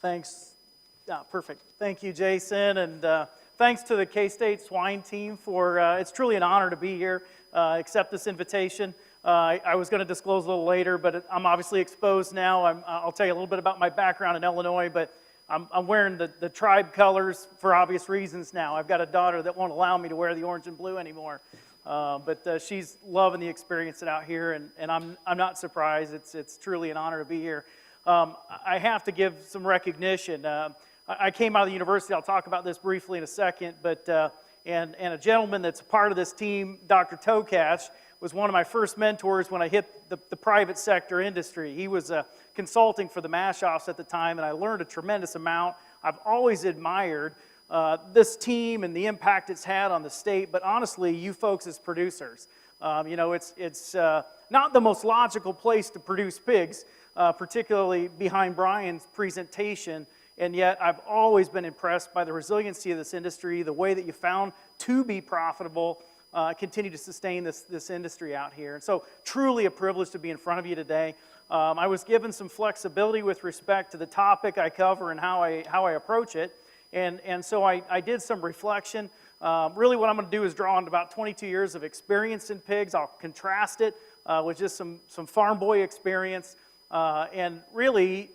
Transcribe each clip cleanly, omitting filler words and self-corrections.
Thanks. Perfect. Thank you, Jason, and thanks to the K-State Swine team for, it's truly an honor to be here, accept this invitation. I was going to disclose a little later, but I'm obviously exposed now. I'll tell you a little bit about my background in Illinois, but I'm wearing the tribe colors for obvious reasons now. I've got a daughter that won't allow me to wear the orange and blue anymore, but she's loving the experience out here, and I'm not surprised. It's truly an honor to be here. I have to give some recognition. I came out of the university. I'll talk about this briefly in a second, but and a gentleman that's a part of this team, Dr. Tokash, was one of my first mentors when I hit the private sector industry. He was consulting for the Maschhoffs at the time, and I learned a tremendous amount. I've always admired this team and the impact it's had on the state, but honestly, you folks as producers, you know, it's not the most logical place to produce pigs, particularly behind Brian's presentation, and yet I've always been impressed by the resiliency of this industry, the way that you found to be profitable, continue to sustain this industry out here. And so truly a privilege to be in front of you today. I was given some flexibility with respect to the topic I cover and how I approach it. And so I did some reflection. Really what I'm going to do is draw on about 22 years of experience in pigs. I'll contrast it with just some farm boy experience. And really,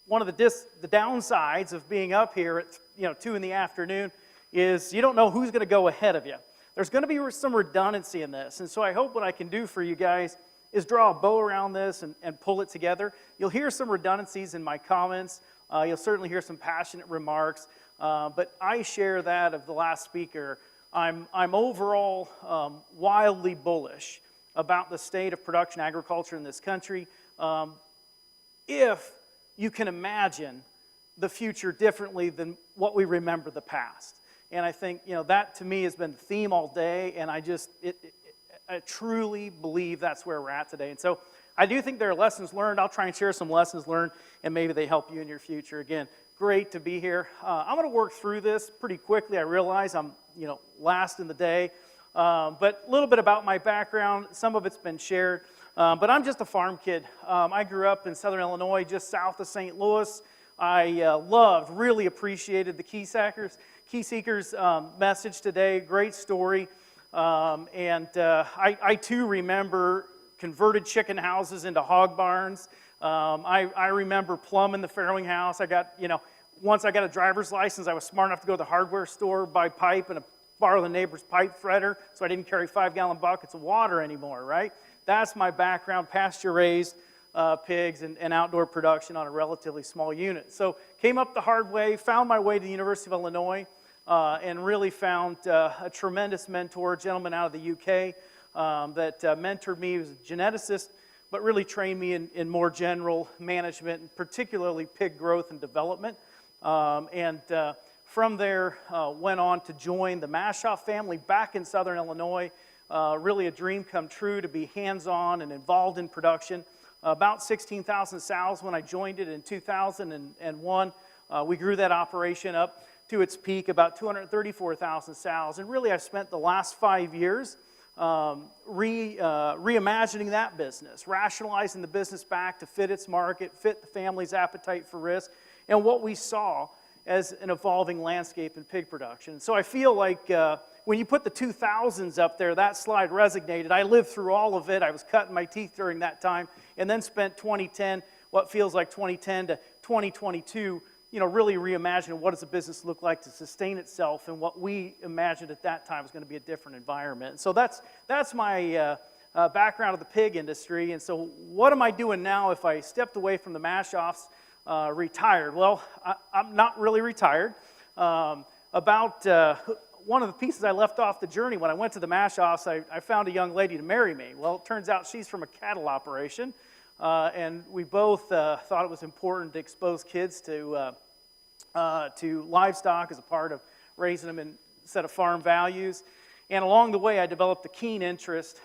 one of the downsides of being up here at 2 in the afternoon is you don't know who's going to go ahead of you. There's going to be some redundancy in this. And so I hope what I can do for you guys is draw a bow around this and pull it together. You'll hear some redundancies in my comments. You'll certainly hear some passionate remarks, but I share that of the last speaker. I'm overall wildly bullish about the state of production agriculture in this country. If you can imagine the future differently than what we remember the past. And I think, that to me has been the theme all day, and I truly believe that's where we're at today. And so I do think there are lessons learned. I'll try and share some lessons learned, and maybe they help you in your future. Again, great to be here. I'm going to work through this pretty quickly. I realize I'm, last in the day. But a little bit about my background. Some of it's been shared. But I'm just a farm kid. I grew up in southern Illinois, just south of St. Louis. I really appreciated the Key Seekers message today. Great story. I too remember converted chicken houses into hog barns. I remember plumbing the farrowing house. Once I got a driver's license, I was smart enough to go to the hardware store, buy pipe, and borrow the neighbor's pipe threader, so I didn't carry 5-gallon buckets of water anymore, right? That's my background, pasture-raised pigs and outdoor production on a relatively small unit. So came up the hard way, found my way to the University of Illinois, and really found a tremendous mentor, a gentleman out of the UK that mentored me. He was a geneticist, but really trained me in more general management, and particularly pig growth and development. From there, went on to join the Maschhoff family back in southern Illinois. Really a dream come true to be hands-on and involved in production. About 16,000 sows when I joined it in 2001. We grew that operation up to its peak, about 234,000 sows. And really, I've spent the last 5 years reimagining that business, rationalizing the business back to fit its market, fit the family's appetite for risk, and what we saw as an evolving landscape in pig production. So I feel like when you put the 2000s up there, that slide resonated. I lived through all of it. I was cutting my teeth during that time, and then spent 2010, what feels like 2010 to 2022, really reimagining what does a business look like to sustain itself, and what we imagined at that time was going to be a different environment. So that's my background of the pig industry. And so what am I doing now if I stepped away from the Maschhoffs, retired? Well, I'm not really retired. One of the pieces I left off the journey when I went to the Maschhoffs, I found a young lady to marry me. Well, it turns out she's from a cattle operation, and we both thought it was important to expose kids to livestock as a part of raising them in a set of farm values. And along the way, I developed a keen interest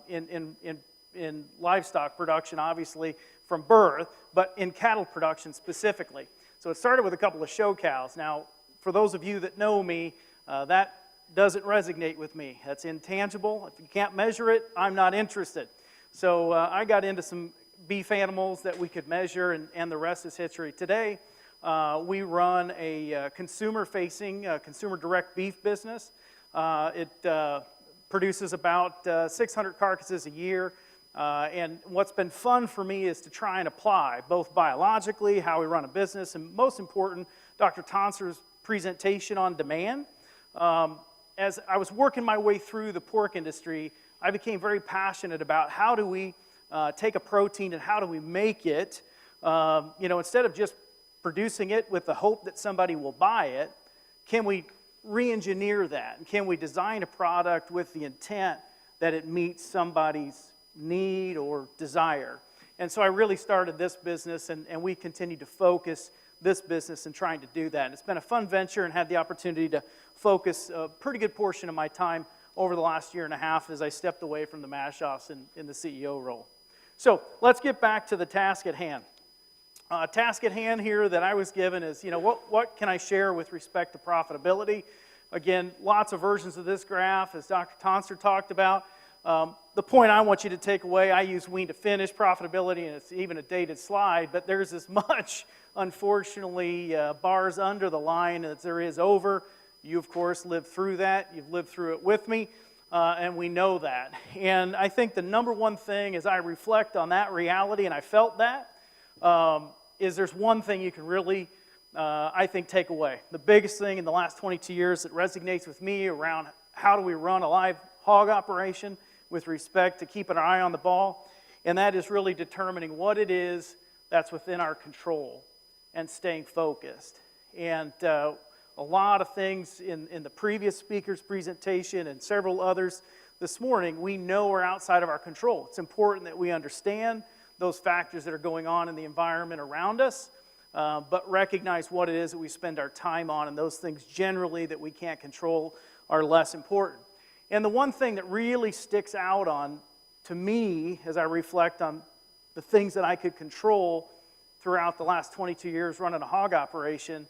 in livestock production, obviously from birth, but in cattle production specifically. So it started with a couple of show cows. Now, for those of you that know me, that doesn't resonate with me. That's intangible. If you can't measure it, I'm not interested. So I got into some beef animals that we could measure, and the rest is history. Today, We run a consumer-facing, consumer direct beef business. It produces about 600 carcasses a year. And what's been fun for me is to try and apply both biologically, how we run a business, and most important, Dr. Tonser's presentation on demand. As I was working my way through the pork industry, I became very passionate about how do we take a protein and how do we make it, instead of just producing it with the hope that somebody will buy it, can we re-engineer that? And can we design a product with the intent that it meets somebody's need or desire? And so I really started this business, and we continue to focus this business in trying to do that. And it's been a fun venture, and had the opportunity to focus a pretty good portion of my time over the last year and a half as I stepped away from the Maschhoffs in the CEO role. So let's get back to the task at hand. Task at hand here that I was given is, what can I share with respect to profitability? Again, lots of versions of this graph, as Dr. Tonser talked about. The point I want you to take away, I use wean to finish profitability, and it's even a dated slide, but there's as much, unfortunately, bars under the line as there is over. You, of course, lived through that. You've lived through it with me, and we know that. And I think the number one thing as I reflect on that reality, and I felt that, is there's one thing you can really, I think, take away. The biggest thing in the last 22 years that resonates with me around how do we run a live hog operation with respect to keeping our eye on the ball, and that is really determining what it is that's within our control and staying focused. And a lot of things in the previous speaker's presentation and several others this morning, we know are outside of our control. It's important that we understand those factors that are going on in the environment around us, but recognize what it is that we spend our time on, and those things generally that we can't control are less important. And the one thing that really sticks out to me as I reflect on the things that I could control throughout the last 22 years running a hog operation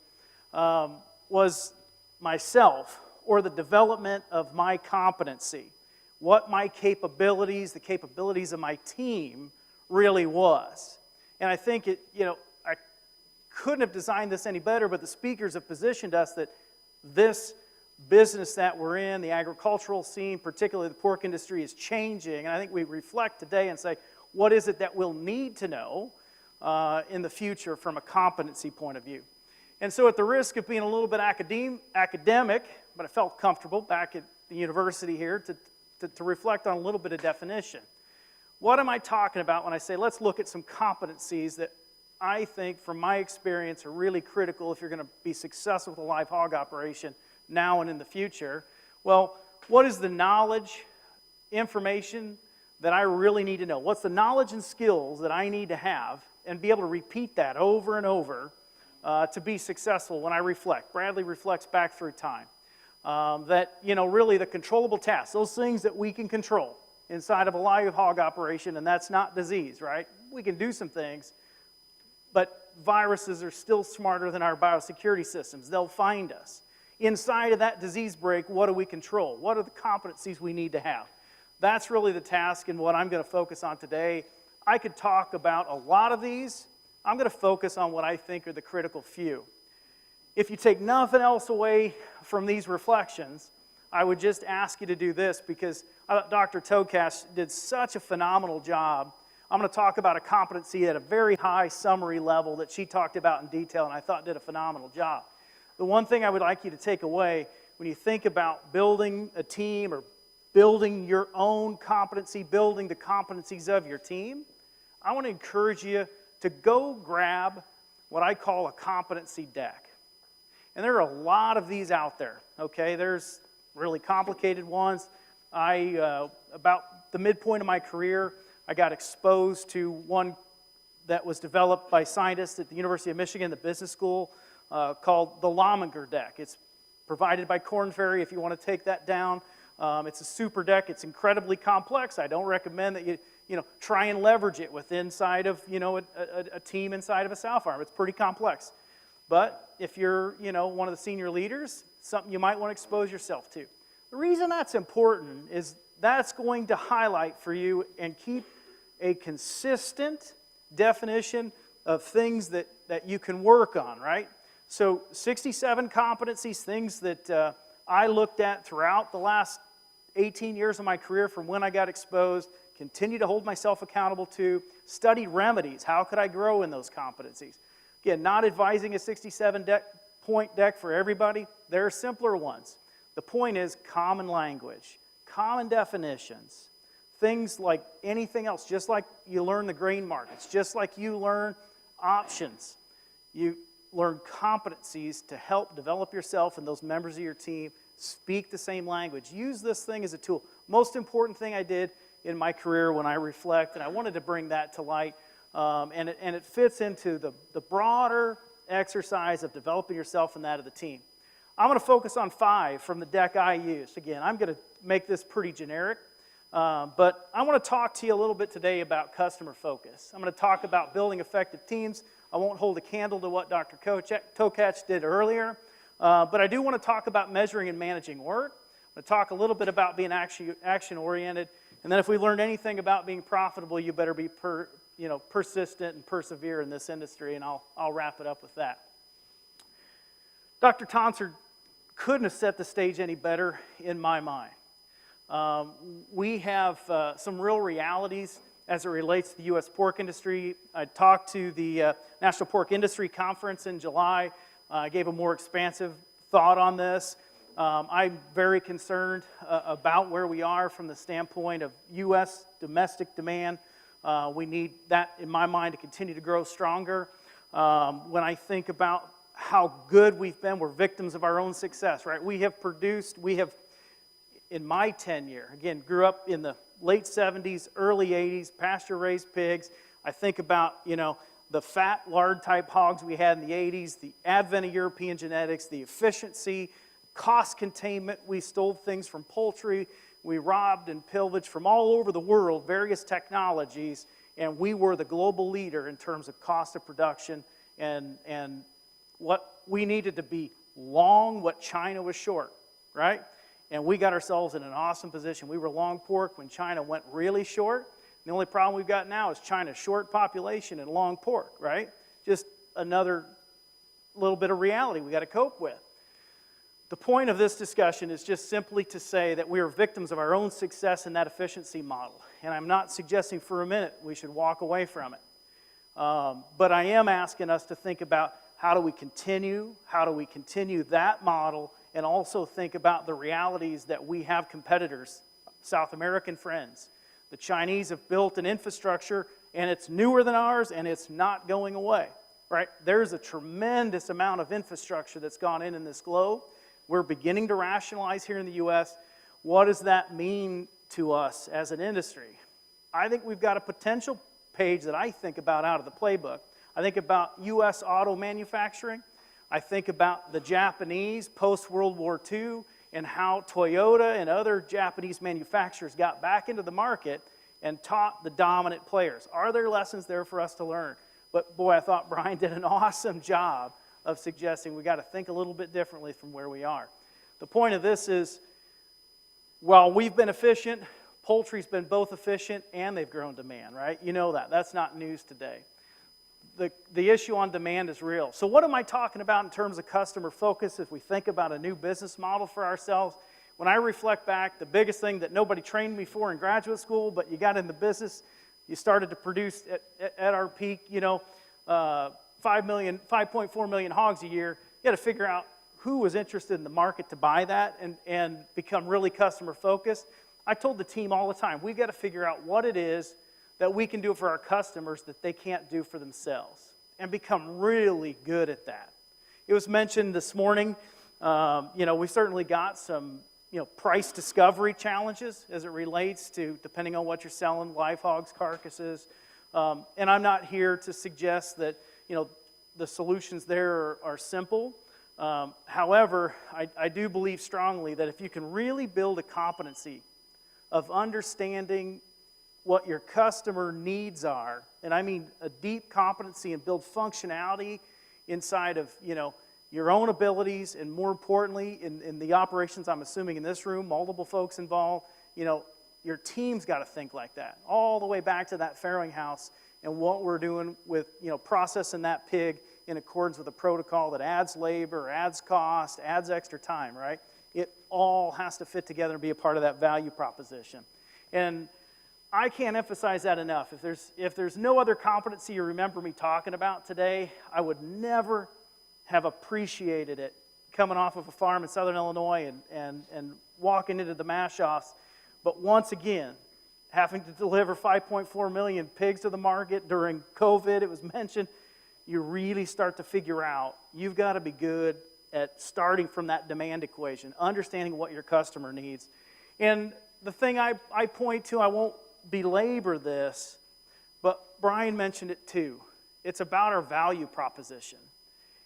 was myself, or the development of my competency, what my capabilities, the capabilities of my team really was. And I think I couldn't have designed this any better, but the speakers have positioned us that this business that we're in, the agricultural scene, particularly the pork industry, is changing. And I think we reflect today and say, what is it that we'll need to know in the future from a competency point of view? And so at the risk of being a little bit academic, but I felt comfortable back at the university here to reflect on a little bit of definition. What am I talking about when I say let's look at some competencies that I think, from my experience, are really critical if you're going to be successful with a live hog operation now and in the future? Well, what is the knowledge, information that I really need to know? What's the knowledge and skills that I need to have and be able to repeat that over and over to be successful when I reflect? Bradley reflects back through time. Really the controllable tasks, those things that we can control inside of a live hog operation, and that's not disease, right? We can do some things, but viruses are still smarter than our biosecurity systems. They'll find us. Inside of that disease break, what do we control? What are the competencies we need to have? That's really the task and what I'm going to focus on today. I could talk about a lot of these. I'm going to focus on what I think are the critical few. If you take nothing else away from these reflections, I would just ask you to do this, because I thought Dr. Tokash did such a phenomenal job. I'm going to talk about a competency at a very high summary level that she talked about in detail, and I thought did a phenomenal job. The one thing I would like you to take away when you think about building a team or building your own competency, building the competencies of your team, I want to encourage you to go grab what I call a competency deck. And there are a lot of these out there, okay? There's really complicated ones. About the midpoint of my career, I got exposed to one that was developed by scientists at the University of Michigan, the business school, called the Lominger deck. It's provided by Korn Ferry if you want to take that down. It's a super deck. It's incredibly complex. I don't recommend that you try and leverage it with inside of a team inside of a sow farm. It's pretty complex. But if you're one of the senior leaders, something you might want to expose yourself to. The reason that's important is that's going to highlight for you and keep a consistent definition of things that you can work on, right? So 67 competencies, things that I looked at throughout the last 18 years of my career from when I got exposed, continue to hold myself accountable to, study remedies. How could I grow in those competencies? Again, not advising a 67-point deck for everybody. There are simpler ones. The point is common language, common definitions, things like anything else, just like you learn the grain markets, just like you learn options. You learn competencies to help develop yourself and those members of your team speak the same language. Use this thing as a tool. Most important thing I did in my career when I reflect, and I wanted to bring that to light, and it fits into the broader exercise of developing yourself and that of the team. I'm going to focus on 5 from the deck I used. Again, I'm going to make this pretty generic, but I want to talk to you a little bit today about customer focus. I'm going to talk about building effective teams. I won't hold a candle to what Dr. Tokach did earlier, but I do want to talk about measuring and managing work. I'm going to talk a little bit about being action-oriented, and then if we learned anything about being profitable, you better be persistent and persevere in this industry, and I'll wrap it up with that. Dr. Tonsard couldn't have set the stage any better in my mind. We have some real realities as it relates to the U.S. pork industry. I talked to the National Pork Industry Conference in July. I gave a more expansive thought on this. I'm very concerned about where we are from the standpoint of U.S. domestic demand. We need that, in my mind, to continue to grow stronger. When I think about how good we've been, we're victims of our own success, right? We have, in my tenure, again, grew up in the late 70s, early 80s, pasture-raised pigs. I think about, the fat, lard-type hogs we had in the 80s, the advent of European genetics, the efficiency, cost containment. We stole things from poultry. We robbed and pillaged from all over the world, various technologies, and we were the global leader in terms of cost of production and what we needed to be long, what China was short, right? And we got ourselves in an awesome position. We were long pork when China went really short. The only problem we've got now is China's short population and long pork, right? Just another little bit of reality we got to cope with. The point of this discussion is just simply to say that we are victims of our own success in that efficiency model. And I'm not suggesting for a minute we should walk away from it. But I am asking us to think about how do we continue that model, and also think about the realities that we have competitors, South American friends. The Chinese have built an infrastructure, and it's newer than ours, and it's not going away, right? There's a tremendous amount of infrastructure that's gone in this globe. We're beginning to rationalize here in the U.S. What does that mean to us as an industry? I think we've got a potential page that I think about out of the playbook. I think about U.S. auto manufacturing. I think about the Japanese post-World War II and how Toyota and other Japanese manufacturers got back into the market and taught the dominant players. Are there lessons there for us to learn? But boy, I thought Brian did an awesome job of suggesting we got to think a little bit differently from where we are. The point of this is, while we've been efficient, poultry's been both efficient and they've grown demand, right? You know that. That's not news today. The issue on demand is real. So what am I talking about in terms of customer focus if we think about a new business model for ourselves? When I reflect back, the biggest thing that nobody trained me for in graduate school, but you got in the business, you started to produce at our peak, 5.4 million hogs a year. You got to figure out who was interested in the market to buy that and become really customer focused. I told the team all the time, we've got to figure out what it is that we can do for our customers that they can't do for themselves, and become really good at that. It was mentioned this morning, we certainly got some, price discovery challenges as it relates to, depending on what you're selling, live hogs, carcasses. And I'm not here to suggest that, the solutions there are simple. However, I do believe strongly that if you can really build a competency of understanding what your customer needs are, and I mean a deep competency, and build functionality inside of, your own abilities, and more importantly, in the operations, I'm assuming in this room, multiple folks involved, your team's got to think like that, all the way back to that farrowing house and what we're doing with, processing that pig in accordance with a protocol that adds labor, adds cost, adds extra time, right? It all has to fit together and be a part of that value proposition. And I can't emphasize that enough. If there's no other competency you remember me talking about today, I would never have appreciated it coming off of a farm in Southern Illinois and walking into the Maschhoffs. But once again, having to deliver 5.4 million pigs to the market during COVID, it was mentioned, you really start to figure out you've got to be good at starting from that demand equation, understanding what your customer needs. And the thing I point to, I won't belabor this, but Brian mentioned it too. It's about our value proposition.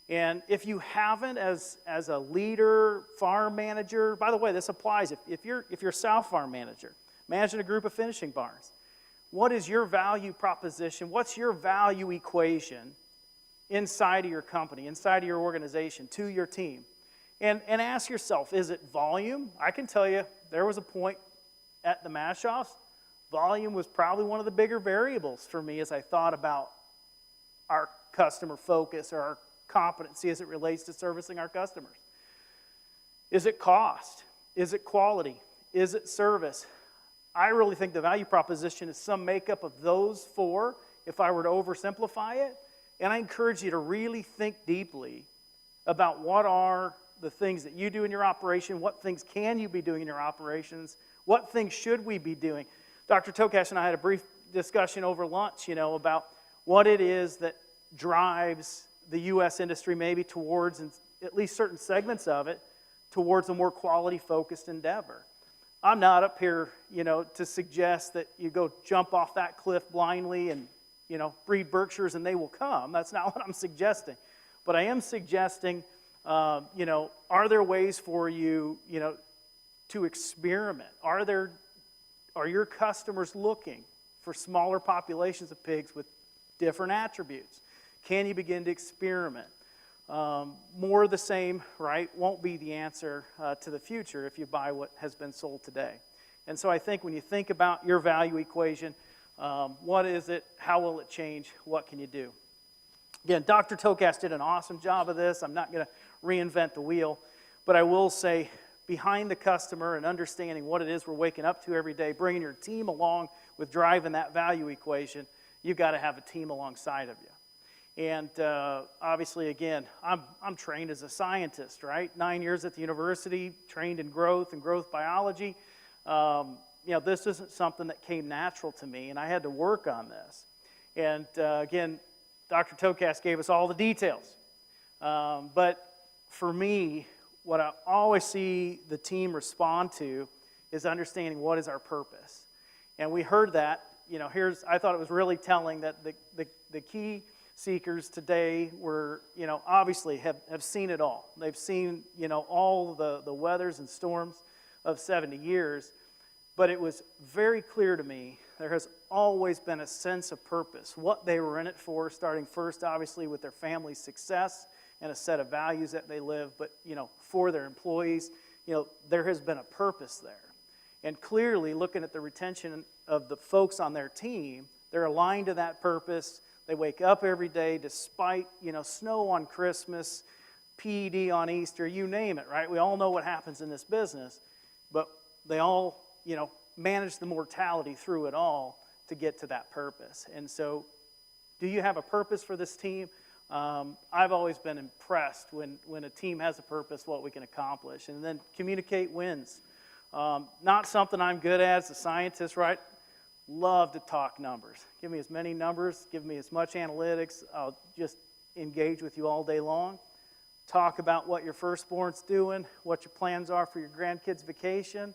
And if you haven't, as a leader, farm manager, by the way, this applies if you're a sow farm manager, managing a group of finishing barns. What is your value proposition? What's your value equation inside of your company, inside of your organization, to your team? And ask yourself, is it volume? I can tell you, there was a point at the Maschhoffs, volume was probably one of the bigger variables for me as I thought about our customer focus or our competency as it relates to servicing our customers. Is it cost? Is it quality? Is it service? I really think the value proposition is some makeup of those four, if I were to oversimplify it. And I encourage you to really think deeply about what are the things that you do in your operation, what things can you be doing in your operations, what things should we be doing. Dr. Tokash and I had a brief discussion over lunch, about what it is that drives the U.S. industry maybe towards, at least certain segments of it, towards a more quality-focused endeavor. I'm not up here, to suggest that you go jump off that cliff blindly and, breed Berkshires and they will come. That's not what I'm suggesting. But I am suggesting, are there ways for you, to experiment? Are your customers looking for smaller populations of pigs with different attributes? Can you begin to experiment? More of the same, right, won't be the answer to the future if you buy what has been sold today. And so I think when you think about your value equation, what is it? How will it change? What can you do? Again, Dr. Tokash did an awesome job of this. I'm not going to reinvent the wheel, but I will say behind the customer and understanding what it is we're waking up to every day, bringing your team along with driving that value equation, you've got to have a team alongside of you. And obviously, again, I'm trained as a scientist, right? 9 years at the university, trained in growth and growth biology. This isn't something that came natural to me, and I had to work on this. And again, Dr. Tokash gave us all the details. But for me, what I always see the team respond to is understanding what is our purpose. And we heard that, I thought it was really telling that the key seekers today were, obviously have seen it all. They've seen, all the weathers and storms of 70 years. But it was very clear to me there has always been a sense of purpose, what they were in it for, starting first, obviously, with their family's success and a set of values that they live, but, for their employees, there has been a purpose there. And clearly, looking at the retention of the folks on their team, they're aligned to that purpose. They wake up every day despite, snow on Christmas, PED on Easter, you name it, right? We all know what happens in this business, but they all, manage the mortality through it all to get to that purpose. And so, do you have a purpose for this team? I've always been impressed when a team has a purpose, what we can accomplish. And then communicate wins. Not something I'm good at as a scientist, right? Love to talk numbers. Give me as many numbers, give me as much analytics. I'll just engage with you all day long. Talk about what your firstborn's doing, what your plans are for your grandkids' vacation.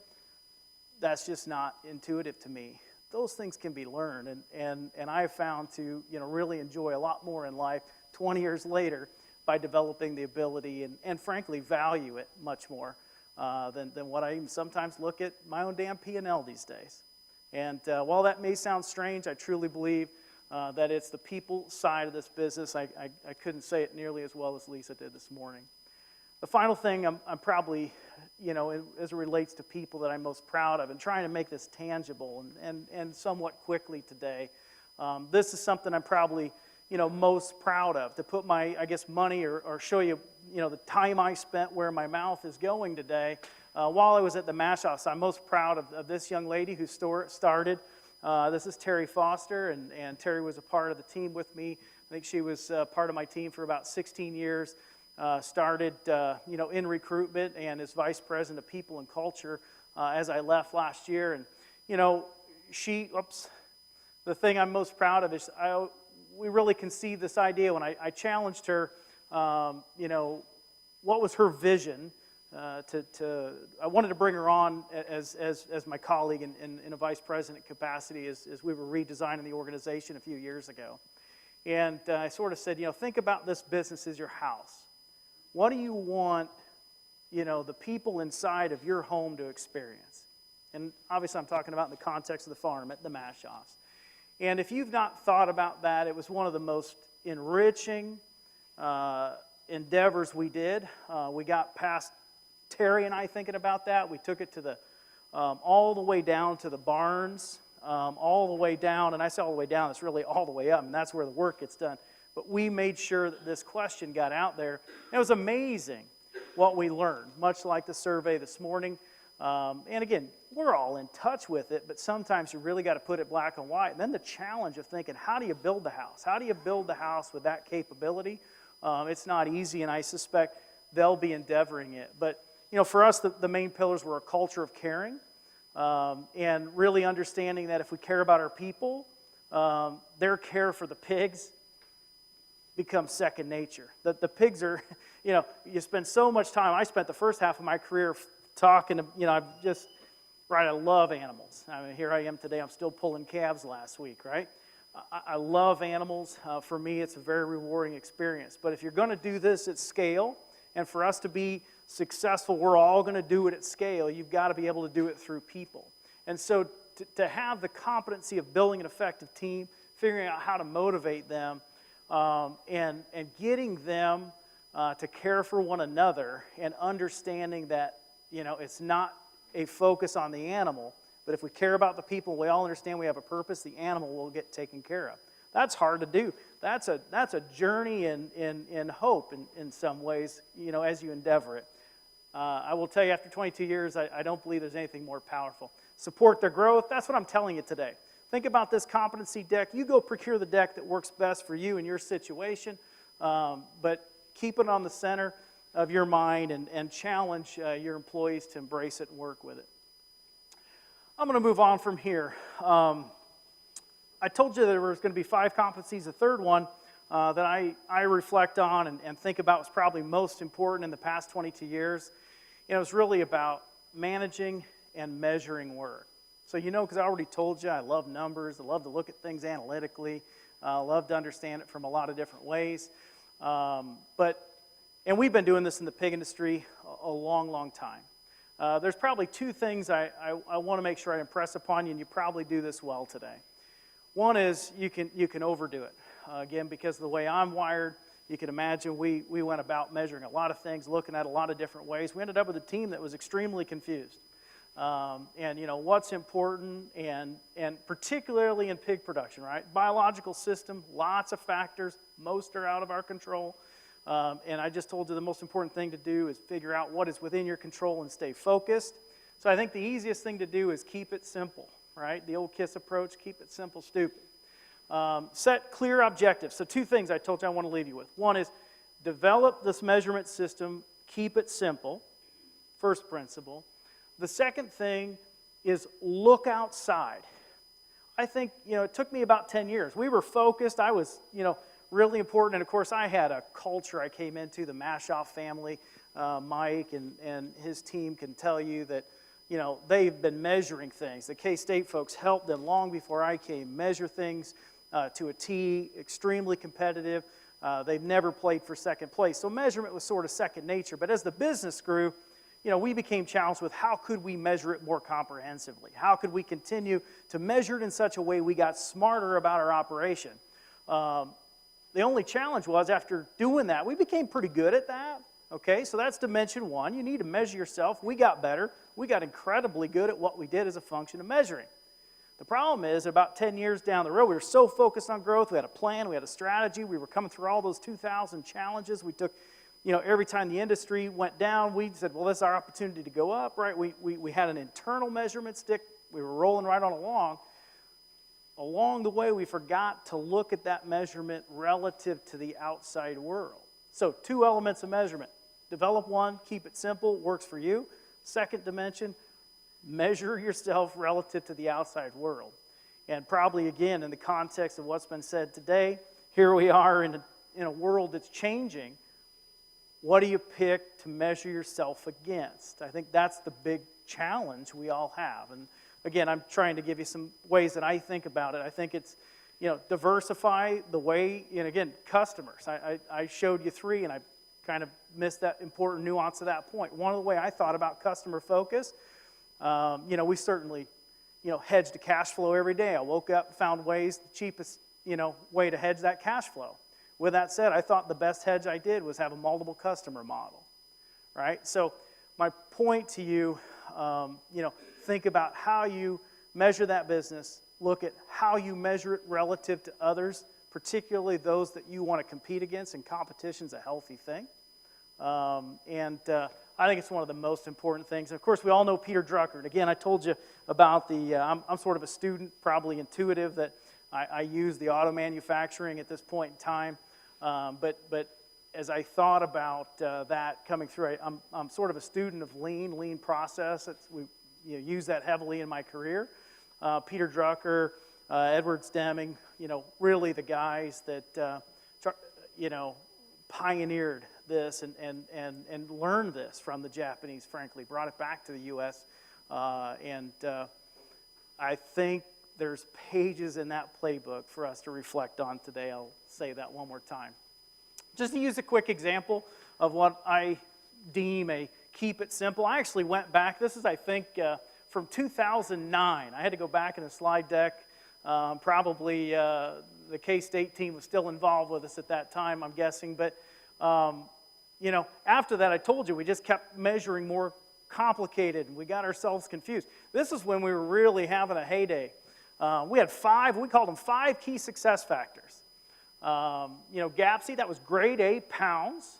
That's just not intuitive to me. Those things can be learned, and I have found to really enjoy a lot more in life 20 years later by developing the ability and frankly value it much more than what I even sometimes look at my own damn P&L these days. And while that may sound strange, I truly believe that it's the people side of this business. I couldn't say it nearly as well as Lisa did this morning. The final thing I'm probably, as it relates to people that I'm most proud of, and trying to make this tangible and somewhat quickly today, This is something I'm probably, most proud of, to put my, money or show you, the time I spent where my mouth is going today. While I was at the Maschhoffs, I'm most proud of this young lady who started. This is Terry Foster, and Terry was a part of the team with me. I think she was part of my team for about 16 years. Started, in recruitment and as vice president of people and culture as I left last year. And, the thing I'm most proud of is we really conceived this idea when I challenged her, what was her vision I wanted to bring her on as my colleague in a vice president capacity as we were redesigning the organization a few years ago. And I sort of said, think about this business as your house. What do you want, the people inside of your home to experience? And obviously I'm talking about in the context of the farm at the Maschhoffs. And if you've not thought about that, it was one of the most enriching endeavors we did. We got past Terry and I thinking about that. We took it to the all the way down to the barns, all the way down, and I say all the way down, it's really all the way up, and that's where the work gets done. But we made sure that this question got out there. It was amazing what we learned, much like the survey this morning. And again, we're all in touch with it, but sometimes you really got to put it black and white. And then the challenge of thinking, how do you build the house? How do you build the house with that capability? It's not easy, and I suspect they'll be endeavoring it. But for us, the main pillars were a culture of caring, and really understanding that if we care about our people, their care for the pigs becomes second nature. The pigs are, you spend so much time. I spent the first half of my career talking to, I love animals. I mean, here I am today, I'm still pulling calves last week, right? I love animals. For me, it's a very rewarding experience. But if you're going to do this at scale, and for us to be successful, we're all going to do it at scale, you've got to be able to do it through people. And so to have the competency of building an effective team, figuring out how to motivate them, and getting them to care for one another, and understanding that, it's not a focus on the animal, but if we care about the people, we all understand we have a purpose, the animal will get taken care of. That's hard to do. That's a journey in hope in some ways, as you endeavor it. I will tell you, after 22 years, I don't believe there's anything more powerful. Support their growth. That's what I'm telling you today. Think about this competency deck. You go procure the deck that works best for you and your situation, but keep it on the center of your mind and challenge your employees to embrace it and work with it. I'm going to move on from here. I told you there was going to be 5 competencies. The third one that I reflect on and think about was probably most important in the past 22 years. It was really about managing and measuring work. So because I already told you, I love numbers. I love to look at things analytically. I love to understand it from a lot of different ways. And we've been doing this in the pig industry a long, long time. There's probably 2 things I want to make sure I impress upon you, and you probably do this well today. One is you can overdo it. Again, because of the way I'm wired, you can imagine we went about measuring a lot of things, looking at a lot of different ways. We ended up with a team that was extremely confused. And what's important, and particularly in pig production, right? Biological system, lots of factors, most are out of our control. And I just told you the most important thing to do is figure out what is within your control and stay focused. So I think the easiest thing to do is keep it simple, right? The old KISS approach, keep it simple, stupid. Set clear objectives. So 2 things I told you I want to leave you with. One is develop this measurement system, keep it simple, first principle. The second thing is look outside. I think, it took me about 10 years. We were focused. I was, really important. And of course, I had a culture I came into, the Maschhoff family. Mike and his team can tell you that, they've been measuring things. The K-State folks helped them long before I came measure things to a T, extremely competitive. They've never played for second place. So measurement was sort of second nature. But as the business grew, we became challenged with how could we measure it more comprehensively? How could we continue to measure it in such a way we got smarter about our operation? The only challenge was after doing that, we became pretty good at that. Okay, so that's dimension 1. You need to measure yourself. We got better. We got incredibly good at what we did as a function of measuring. The problem is, about 10 years down the road, we were so focused on growth, we had a plan, we had a strategy, we were coming through all those 2000 challenges. We took, every time the industry went down, we said, well, this is our opportunity to go up, right? We had an internal measurement stick. We were rolling right on along. Along the way, we forgot to look at that measurement relative to the outside world. So 2 elements of measurement. Develop one, keep it simple, works for you. Second dimension, measure yourself relative to the outside world. And probably, again, in the context of what's been said today, here we are in a world that's changing. What do you pick to measure yourself against? I think that's the big challenge we all have. And again, I'm trying to give you some ways that I think about it. I think it's, diversify the way, and again, customers. I showed you 3, and I kind of missed that important nuance of that point. One of the way I thought about customer focus, we certainly, hedged the cash flow every day. I woke up, found ways, the cheapest, way to hedge that cash flow. With that said, I thought the best hedge I did was have a multiple customer model, right? So my point to you, think about how you measure that business, look at how you measure it relative to others, particularly those that you want to compete against, and competition's a healthy thing. I think it's one of the most important things. And of course, we all know Peter Drucker. And again, I told you about I'm sort of a student, probably intuitive, that I use the auto manufacturing at this point in time. But as I thought about that coming through, I'm sort of a student of lean process. We use that heavily in my career. Peter Drucker, Edward Deming, really the guys that pioneered this and learned this from the Japanese, frankly, brought it back to the U.S. I think there's pages in that playbook for us to reflect on today. I'll say that one more time. Just to use a quick example of what I deem a keep it simple. I actually went back. This is, I think, from 2009. I had to go back in the slide deck. Probably the K-State team was still involved with us at that time, I'm guessing. But, after that, I told you, we just kept measuring more complicated, and we got ourselves confused. This is when we were really having a heyday. We had 5, we called them 5 key success factors. GAPSI, that was grade A pounds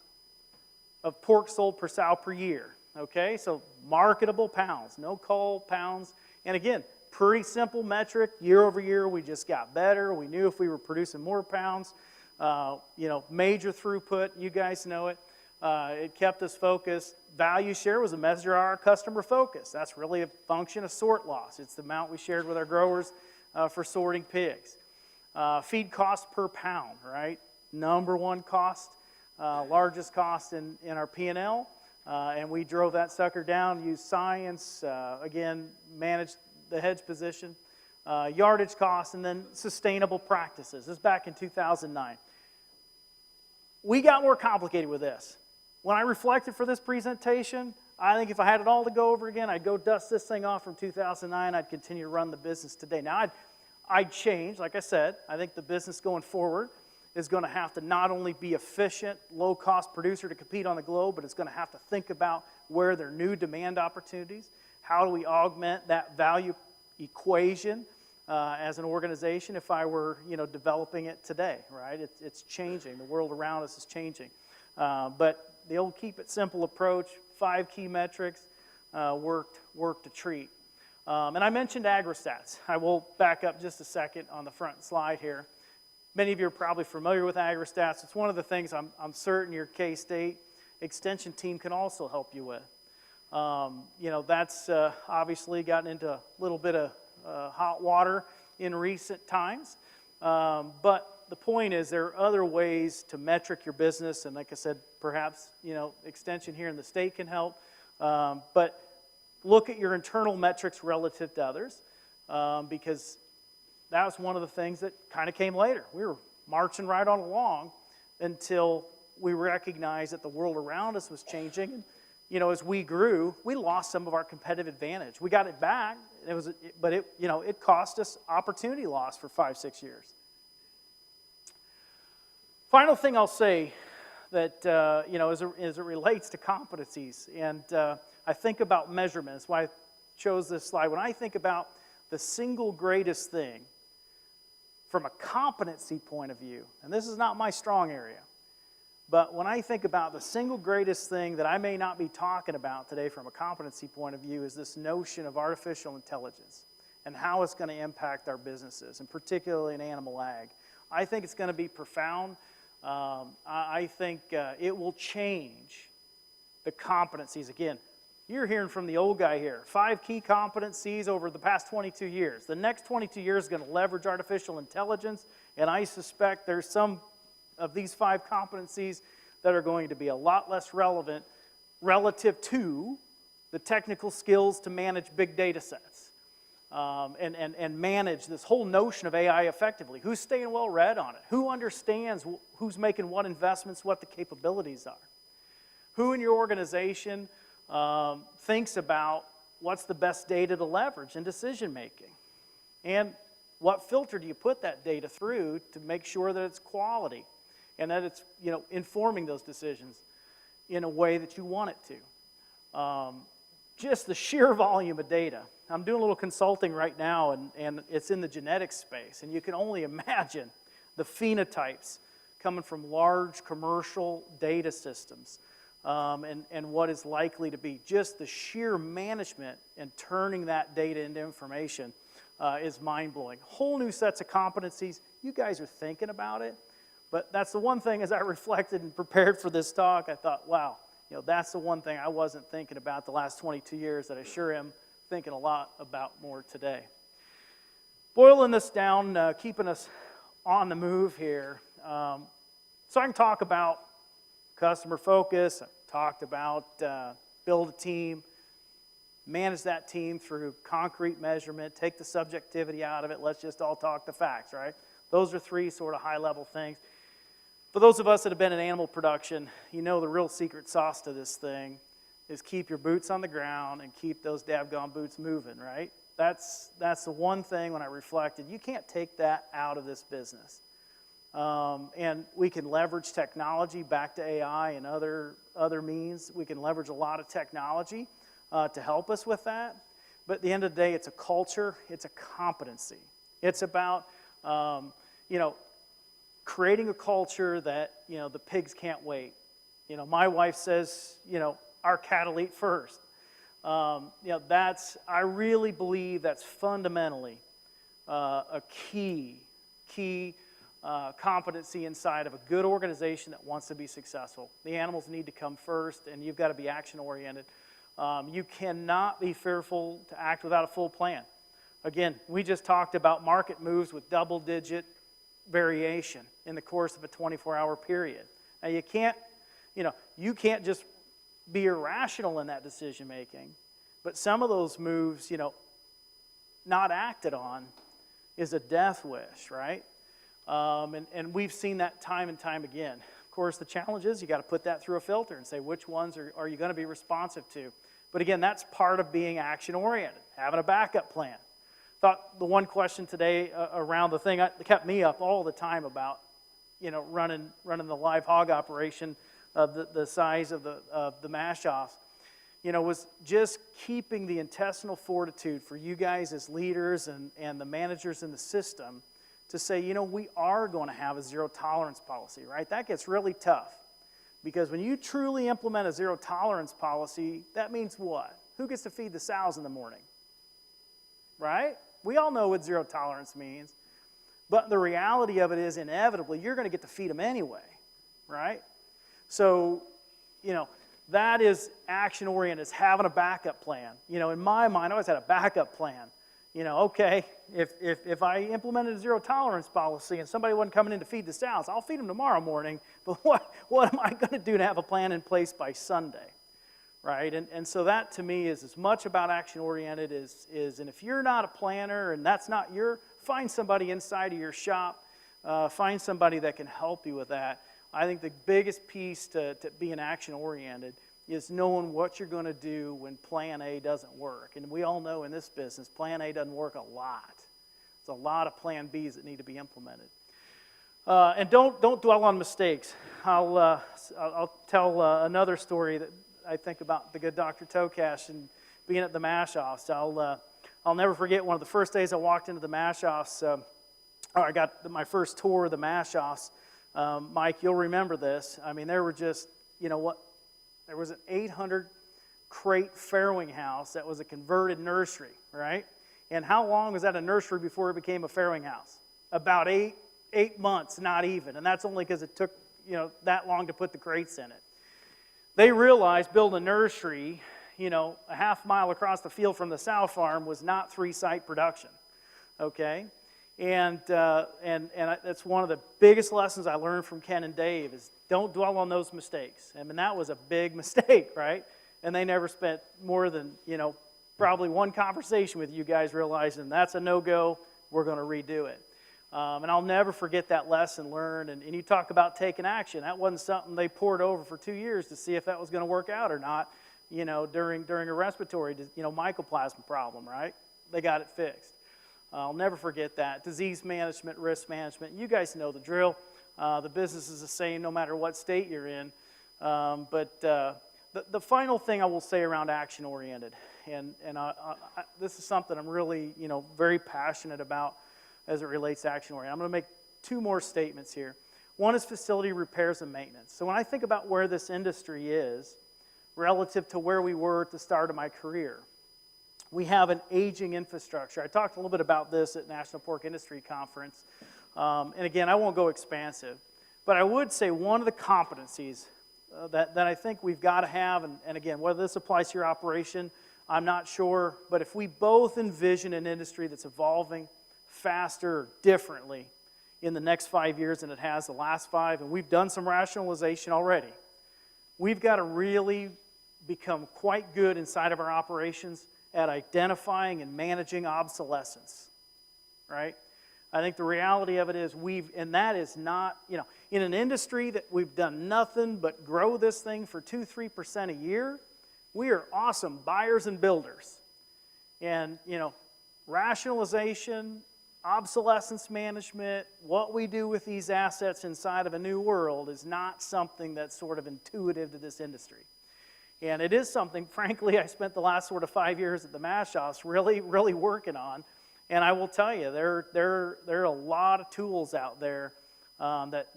of pork sold per sow per year. Okay, so marketable pounds, no cull pounds. And again, pretty simple metric. Year over year, we just got better. We knew if we were producing more pounds, major throughput, you guys know it. It kept us focused. Value share was a measure of our customer focus. That's really a function of sort loss. It's the amount we shared with our growers for sorting pigs. Feed cost per pound, right? Number 1 cost, largest cost in our P&L. And we drove that sucker down, used science, again, managed the hedge position, yardage costs, and then sustainable practices. This is back in 2009. We got more complicated with this. When I reflected for this presentation, I think if I had it all to go over again, I'd go dust this thing off from 2009. I'd continue to run the business today. Now, I'd change, like I said. I think the business going forward is going to have to not only be efficient, low-cost producer to compete on the globe, but it's going to have to think about where there are new demand opportunities. How do we augment that value equation as an organization if I were, developing it today, right? It's changing. The world around us is changing. But the old keep it simple approach, 5 key metrics, worked a treat. And I mentioned AgriStats. I will back up just a second on the front slide here. Many of you are probably familiar with AgriStats. It's one of the things I'm certain your K-State extension team can also help you with. That's obviously gotten into a little bit of hot water in recent times. But the point is there are other ways to metric your business. And like I said, perhaps, extension here in the state can help. But look at your internal metrics relative to others because that was one of the things that kind of came later. We were marching right on along until we recognized that the world around us was changing. And, as we grew, we lost some of our competitive advantage. We got it back, but it cost us opportunity loss for 5-6 years. Final thing I'll say that, as it relates to competencies, and I think about measurement. That's why I chose this slide. When I think about the single greatest thing from a competency point of view, and this is not my strong area, but when I think about the single greatest thing that I may not be talking about today from a competency point of view is this notion of artificial intelligence and how it's going to impact our businesses, and particularly in animal ag. I think it's going to be profound. I think it will change the competencies. Again, you're hearing from the old guy here. 5 key competencies over the past 22 years. The next 22 years is going to leverage artificial intelligence, and I suspect there's some of these 5 competencies that are going to be a lot less relevant relative to the technical skills to manage big data sets and manage this whole notion of AI effectively. Who's staying well read on it? Who understands who's making what investments, what the capabilities are? Who in your organization thinks about what's the best data to leverage in decision making? And what filter do you put that data through to make sure that it's quality and that it's, you know, informing those decisions in a way that you want it to? Just the sheer volume of data. I'm doing a little consulting right now, and it's in the genetics space, and you can only imagine the phenotypes coming from large commercial data systems. And what is likely to be just the sheer management and turning that data into information is mind-blowing. Whole new sets of competencies. You guys are thinking about it, but that's the one thing as I reflected and prepared for this talk, I thought, wow, you know, that's the one thing I wasn't thinking about the last 22 years that I sure am thinking a lot about more today. Boiling this down, keeping us on the move here, so I can talk about customer focus. I've talked about build a team, manage that team through concrete measurement, take the subjectivity out of it. Let's just all talk the facts, right? Those are 3 sort of high-level things. For those of us that have been in animal production, you know the real secret sauce to this thing is keep your boots on the ground and keep those daggone boots moving, right? That's the one thing when I reflected. You can't take that out of this business. And we can leverage technology back to AI and other means. We can leverage a lot of technology to help us with that. But at the end of the day, it's a culture. It's a competency. It's about, you know, creating a culture that, you know, the pigs can't wait. You know, my wife says, you know, our cattle eat first. You know, I really believe that's fundamentally a key competency inside of a good organization that wants to be successful. The animals need to come first, and you've got to be action-oriented. You cannot be fearful to act without a full plan. Again, we just talked about market moves with double-digit variation in the course of a 24-hour period. Now, you can't just be irrational in that decision-making, but some of those moves, you know, not acted on is a death wish, right? And we've seen that time and time again. Of course, the challenge is you got to put that through a filter and say which ones are you going to be responsive to. But again, that's part of being action-oriented, having a backup plan. Thought the one question today around the thing that kept me up all the time about, you know, running the Live-Hog operation, the size of the Maschhoffs, you know, was just keeping the intestinal fortitude for you guys as leaders and the managers in the system to say, you know, we are going to have a zero-tolerance policy, right? That gets really tough because when you truly implement a zero-tolerance policy, that means what? Who gets to feed the sows in the morning, right? We all know what zero-tolerance means, but the reality of it is inevitably you're going to get to feed them anyway, right? So, you know, that is action-oriented, it's having a backup plan. You know, in my mind, I always had a backup plan. You know, okay, if I implemented a zero-tolerance policy and somebody wasn't coming in to feed the sows, I'll feed them tomorrow morning, but what am I going to do to have a plan in place by Sunday, right? And so that, to me, is as much about action-oriented as, and if you're not a planner and that's not find somebody inside of your shop, find somebody that can help you with that. I think the biggest piece to being action-oriented is knowing what you're going to do when plan A doesn't work. And we all know in this business, plan A doesn't work a lot. There's a lot of plan Bs that need to be implemented. And don't dwell on mistakes. I'll tell another story that I think about the good Dr. Tokash and being at the Maschhoffs. I'll never forget one of the first days I walked into the Maschhoffs, or I got my first tour of the Maschhoffs. Mike, you'll remember this. I mean, there were just, there was an 800 crate farrowing house that was a converted nursery, right? And how long was that a nursery before it became a farrowing house? About eight months, not even. And that's only because it took, that long to put the crates in it. They realized building a nursery, a half mile across the field from the sow farm was not 3-site production, okay? And that's one of the biggest lessons I learned from Ken and Dave is don't dwell on those mistakes. I mean, that was a big mistake, right? And they never spent more than, probably one conversation with you guys realizing that's a no-go, we're going to redo it. And I'll never forget that lesson learned. And you talk about taking action. That wasn't something they poured over for 2 years to see if that was going to work out or not, during a respiratory, mycoplasma problem, right? They got it fixed. I'll never forget that. Disease management, risk management. You guys know the drill. The business is the same no matter what state you're in. But the final thing I will say around action-oriented, and this is something I'm really, very passionate about as it relates to action-oriented. I'm going to make 2 more statements here. One is facility repairs and maintenance. So when I think about where this industry is relative to where we were at the start of my career, we have an aging infrastructure. I talked a little bit about this at National Pork Industry Conference. And again, I won't go expansive. But I would say one of the competencies that I think we've got to have, and again, whether this applies to your operation, I'm not sure. But if we both envision an industry that's evolving faster, differently in the next 5 years than it has the last 5, and we've done some rationalization already, we've got to really become quite good inside of our operations at identifying and managing obsolescence, right? I think the reality of it is and that is not, in an industry that we've done nothing but grow this thing for 2-3% a year, we are awesome buyers and builders. And, rationalization, obsolescence management, what we do with these assets inside of a new world is not something that's sort of intuitive to this industry. And it is something, frankly, I spent the last sort of 5 years at the Maschhoffs really, really working on. And I will tell you, there are a lot of tools out there that,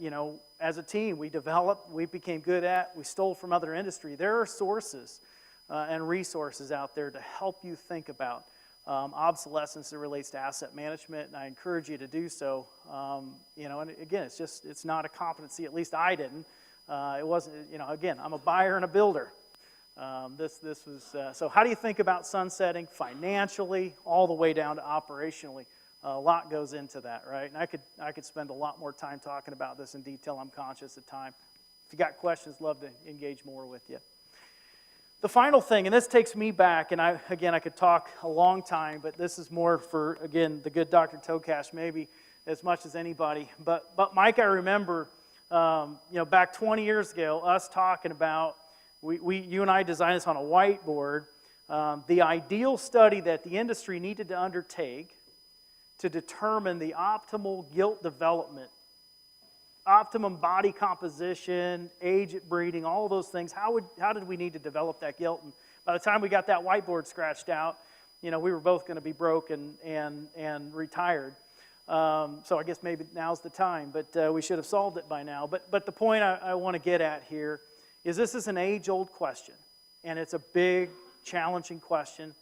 as a team, we developed, we became good at, we stole from other industry. There are sources and resources out there to help you think about obsolescence that relates to asset management, and I encourage you to do so. And again, it's not a competency, at least I didn't. It wasn't, again, I'm a buyer and a builder. This was, so how do you think about sunsetting financially all the way down to operationally? A lot goes into that, right? And I could spend a lot more time talking about this in detail. I'm conscious of time. If you got questions, love to engage more with you. The final thing, and this takes me back, and I could talk a long time, but this is more for, again, the good Dr. Tokash, maybe as much as anybody. But Mike, I remember, back 20 years ago, us talking about, you and I designed this on a whiteboard, the ideal study that the industry needed to undertake to determine the optimal gilt development, optimum body composition, age at breeding, all of those things. How did we need to develop that gilt? And by the time we got that whiteboard scratched out, we were both going to be broke and retired. So I guess maybe now's the time, but we should have solved it by now. But the point I want to get at here is this is an age-old question, and it's a big, challenging question.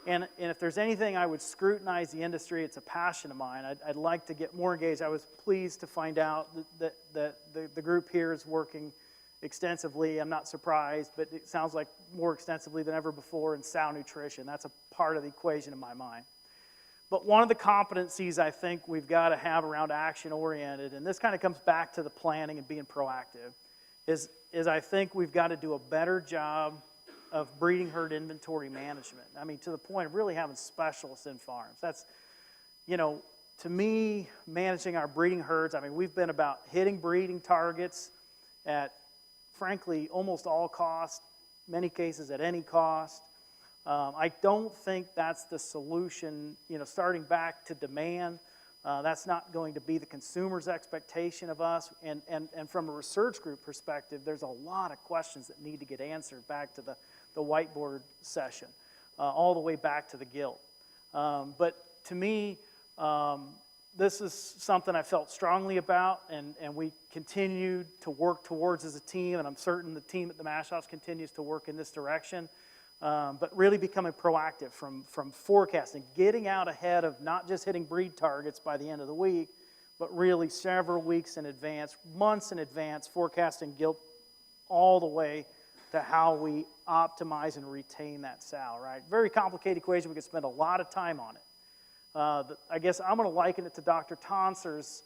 And if there's anything I would scrutinize the industry, it's a passion of mine. I'd like to get more engaged. I was pleased to find out that the group here is working extensively. I'm not surprised, but it sounds like more extensively than ever before in sow nutrition. That's a part of the equation in my mind. But one of the competencies I think we've got to have around action-oriented, and this kind of comes back to the planning and being proactive, is I think we've got to do a better job of breeding herd inventory management. I mean, to the point of really having specialists in farms. That's, to me, managing our breeding herds, I mean, we've been about hitting breeding targets at, frankly, almost all cost, many cases at any cost. I don't think that's the solution, starting back to demand. That's not going to be the consumer's expectation of us. And from a research group perspective, there's a lot of questions that need to get answered back to the whiteboard session, all the way back to the gilt. But to me, this is something I felt strongly about, and we continue to work towards as a team, and I'm certain the team at the Maschhoffs continues to work in this direction. But really becoming proactive from forecasting, getting out ahead of not just hitting breed targets by the end of the week, but really several weeks in advance, months in advance, forecasting gilt all the way to how we optimize and retain that sow, right? Very complicated equation. We could spend a lot of time on it. I guess I'm going to liken it to Dr. Tonser's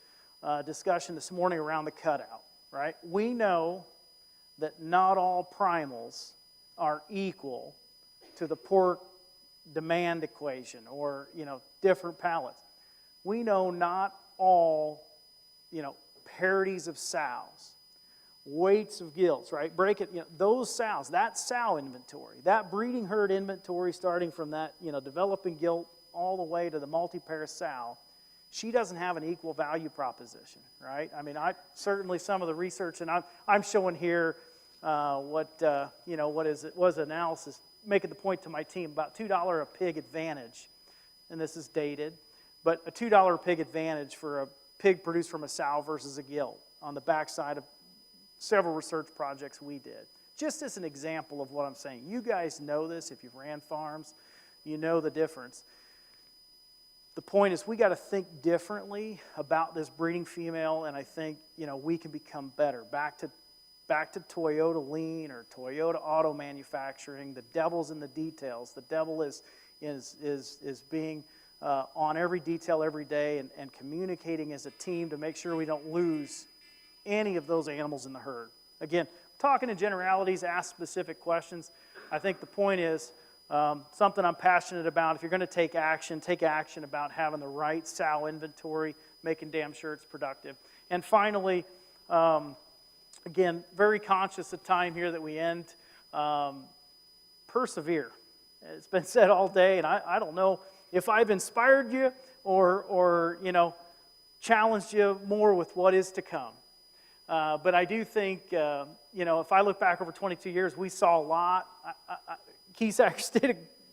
discussion this morning around the cutout, right? We know that not all primals are equal to the pork demand equation or, different pallets. We know not all, parities of sows, weights of gilts, right? Break it, those sows, that sow inventory, that breeding herd inventory starting from that, developing gilt all the way to the multi-pair sow, she doesn't have an equal value proposition, right? I mean, certainly some of the research, and I'm showing here what was analysis, making the point to my team about $2 a pig advantage, and this is dated, but a $2 a pig advantage for a pig produced from a sow versus a gilt on the backside of several research projects we did. Just as an example of what I'm saying. You guys know this if you've ran farms, you know the difference. The point is we got to think differently about this breeding female, and I think we can become better. Back to Toyota lean or Toyota auto manufacturing. The devil's in the details. The devil is being on every detail every day and communicating as a team to make sure we don't lose any of those animals in the herd. Again, talking in generalities, ask specific questions. I think the point is something I'm passionate about. If you're going to take action about having the right sow inventory, making damn sure it's productive. And finally, again, very conscious of time here that we end. Persevere. It's been said all day, and I don't know if I've inspired you or challenged you more with what is to come. But I do think, if I look back over 22 years, we saw a lot. Keysacks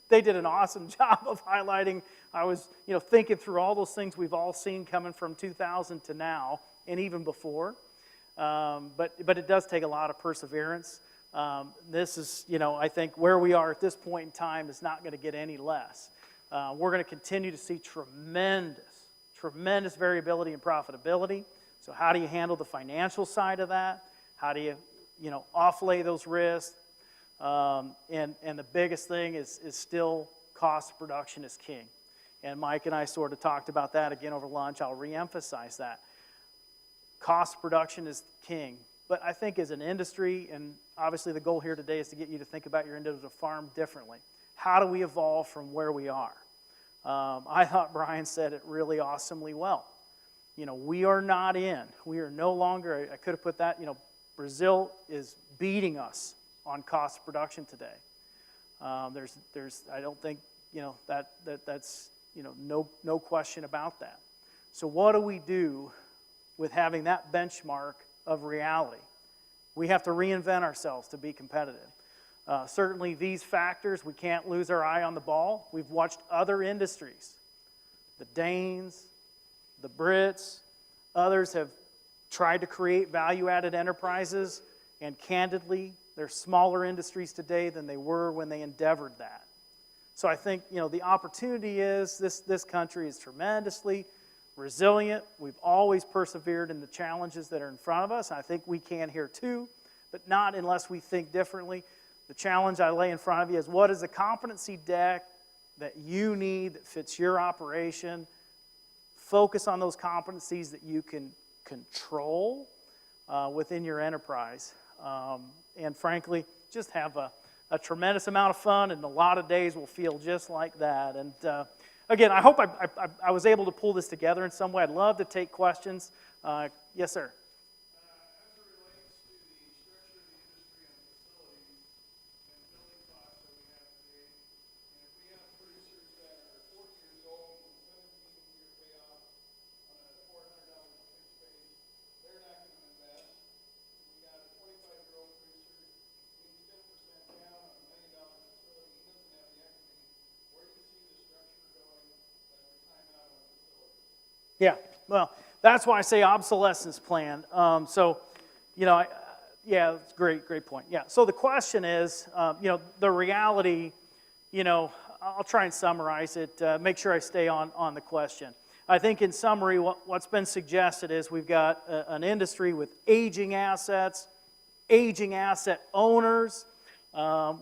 did an awesome job of highlighting. I was, thinking through all those things we've all seen coming from 2000 to now and even before. But it does take a lot of perseverance. This is, I think where we are at this point in time is not going to get any less. We're going to continue to see tremendous variability in profitability. So how do you handle the financial side of that? How do you, offlay those risks? And the biggest thing is still cost of production is king. And Mike and I sort of talked about that again over lunch. I'll reemphasize that. Cost of production is king. But I think as an industry, and obviously the goal here today is to get you to think about your individual farm differently. How do we evolve from where we are? I thought Brian said it really awesomely well. We are not in. We are no longer, I could have put that, Brazil is beating us on cost of production today. I don't think, that's, no question about that. So what do we do with having that benchmark of reality? We have to reinvent ourselves to be competitive. Certainly these factors, we can't lose our eye on the ball. We've watched other industries, the Danes, the Brits, others have tried to create value-added enterprises, and candidly, they're smaller industries today than they were when they endeavored that. So I think, the opportunity is this country is tremendously resilient. We've always persevered in the challenges that are in front of us. I think we can here too, but not unless we think differently. The challenge I lay in front of you is what is the competency deck that you need that fits your operation? Focus on those competencies that you can control within your enterprise. And frankly, just have a tremendous amount of fun, and a lot of days will feel just like that. And again, I hope I was able to pull this together in some way. I'd love to take questions. Yes, sir. Yeah, well, that's why I say obsolescence plan. Yeah, that's great point. Yeah, so the question is, the reality, I'll try and summarize it, make sure I stay on the question. I think in summary, what's been suggested is we've got an industry with aging assets, aging asset owners.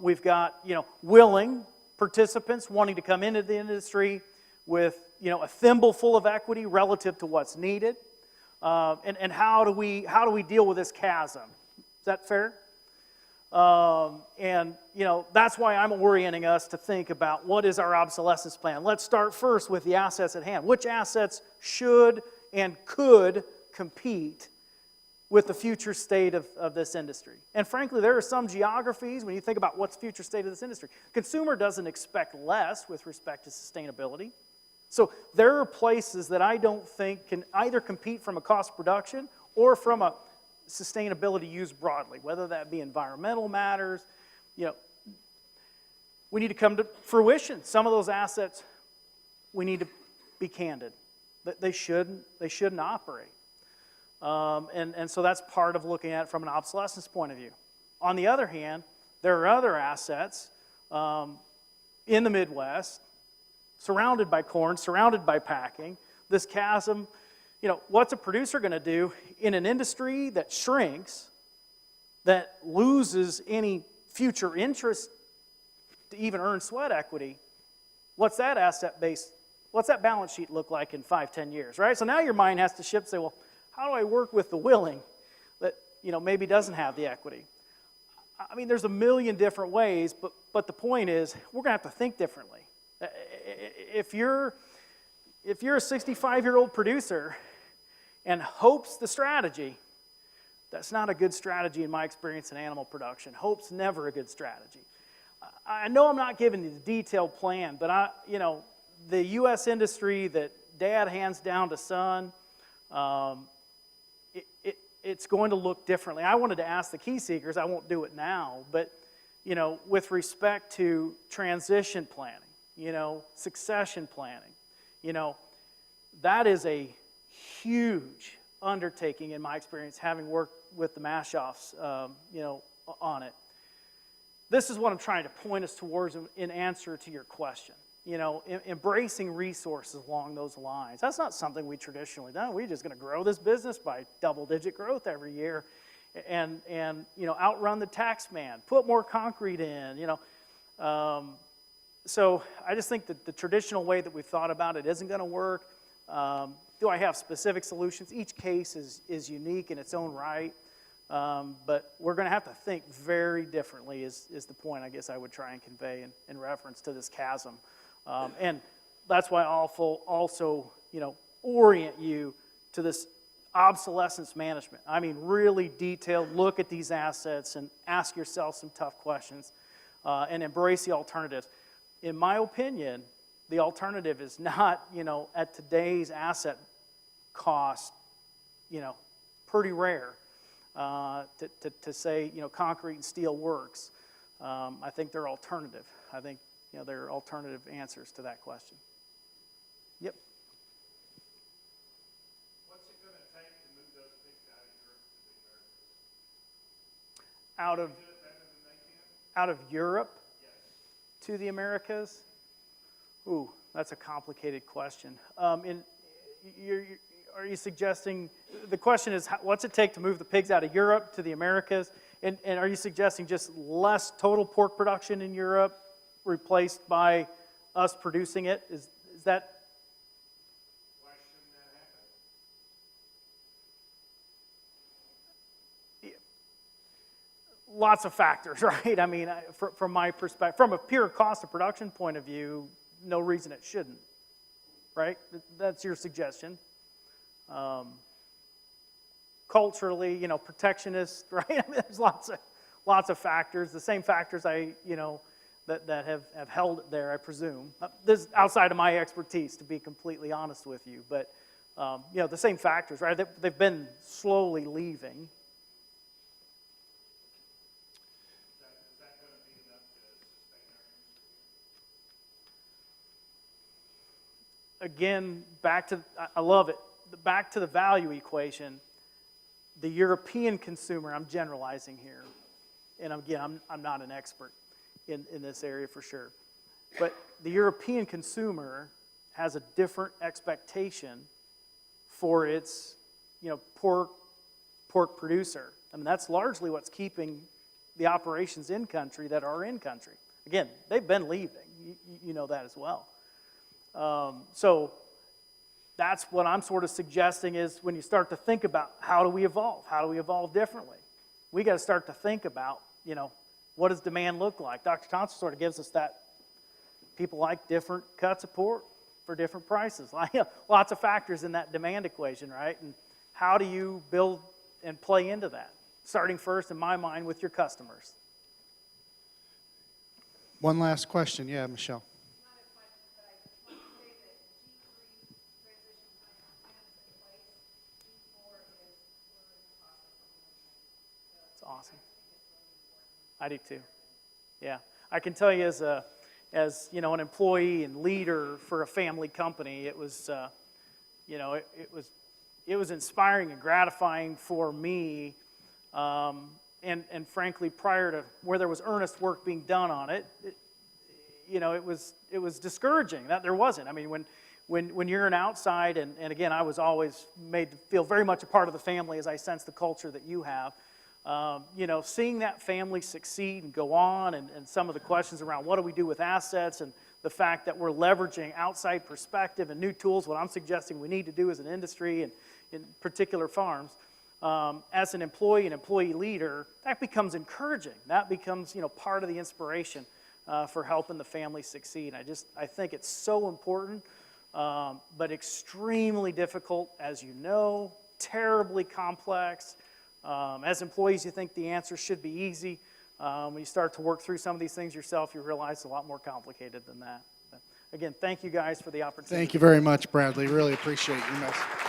We've got, willing participants wanting to come into the industry with, a thimble full of equity relative to what's needed. And how do we deal with this chasm? Is that fair? That's why I'm orienting us to think about what is our obsolescence plan. Let's start first with the assets at hand. Which assets should and could compete with the future state of this industry? And frankly, there are some geographies, when you think about what's future state of this industry, consumer doesn't expect less with respect to sustainability. So there are places that I don't think can either compete from a cost of production or from a sustainability used broadly, whether that be environmental matters. We need to come to fruition. Some of those assets, we need to be candid. They shouldn't operate. And so that's part of looking at it from an obsolescence point of view. On the other hand, there are other assets in the Midwest, surrounded by corn, surrounded by packing. This chasm, what's a producer going to do in an industry that shrinks, that loses any future interest to even earn sweat equity? What's that asset base, what's that balance sheet look like in 5-10 years, right? So now your mind has to shift and say, well, how do I work with the willing that, maybe doesn't have the equity? I mean, there's a million different ways, but the point is, we're going to have to think differently. If you're a 65-year-old producer and hope's the strategy, that's not a good strategy in my experience in animal production. Hope's never a good strategy. I know I'm not giving you the detailed plan, but the U.S. industry that Dad hands down to son, it's going to look differently. I wanted to ask the key seekers, I won't do it now, but with respect to transition planning, succession planning, that is a huge undertaking in my experience, having worked with the Maschhoffs, on it. This is what I'm trying to point us towards in answer to your question. Embracing resources along those lines. That's not something we traditionally done. We're just going to grow this business by double-digit growth every year, and outrun the tax man, put more concrete in. So I just think that the traditional way that we've thought about it isn't going to work. Do I have specific solutions? Each case is unique in its own right, but we're going to have to think very differently is the point I guess I would try and convey in reference to this chasm. And that's why I'll also orient you to this obsolescence management. I mean, really detailed look at these assets and ask yourself some tough questions and embrace the alternatives. In my opinion, the alternative is not, at today's asset cost, pretty rare to say, concrete and steel works. I think they're alternative. I think, there are alternative answers to that question. Yep. What's it going to take to move those pigs out of Europe to the Americas? Out of, do it better than they can? Out of Europe? Yes. To the Americas? Ooh, that's a complicated question. Are you suggesting, the question is, what's it take to move the pigs out of Europe to the Americas? And are you suggesting just less total pork production in Europe replaced by us producing it? Is that? Why shouldn't that happen? Lots of factors, right? I mean, from my perspective, from a pure cost of production point of view, no reason it shouldn't, right? That's your suggestion. Culturally, protectionist, right? I mean, there's lots of factors. The same factors that have held it there, I presume. This is outside of my expertise, to be completely honest with you. But the same factors, right? They've been slowly leaving. Is that going to be enough to sustain our again, I love it, back to the value equation, the European consumer, I'm generalizing here, and again, I'm not an expert in this area for sure, but the European consumer has a different expectation for its, pork producer. I mean, that's largely what's keeping the operations in country that are in country. Again, they've been leaving. You know that as well. So that's what I'm sort of suggesting is when you start to think about how do we evolve differently? We got to start to think about, what does demand look like? Dr. Thompson sort of gives us that. People like different cuts of pork for different prices. Lots of factors in that demand equation, right? And how do you build and play into that? Starting first, in my mind, with your customers. One last question. Yeah, Michelle. Not a question, but I just want to say that G3 transition plan is in place. G4 is we're in the process of implementing. It's awesome. I think it's really important. I do too. Yeah, I can tell you as an employee and leader for a family company, it was it was inspiring and gratifying for me, and frankly, prior to where there was earnest work being done on it, it was discouraging that there wasn't. I mean, when you're an outside, and again, I was always made to feel very much a part of the family as I sense the culture that you have. Seeing that family succeed and go on, and some of the questions around what do we do with assets, and the fact that we're leveraging outside perspective and new tools, what I'm suggesting we need to do as an industry and in particular farms, as an employee and employee leader, that becomes encouraging. That becomes part of the inspiration for helping the family succeed. I think it's so important, but extremely difficult, as you know, terribly complex. As employees, you think the answer should be easy. When you start to work through some of these things yourself, you realize it's a lot more complicated than that. But again, thank you guys for the opportunity. Thank you very much, Bradley. Really appreciate your message.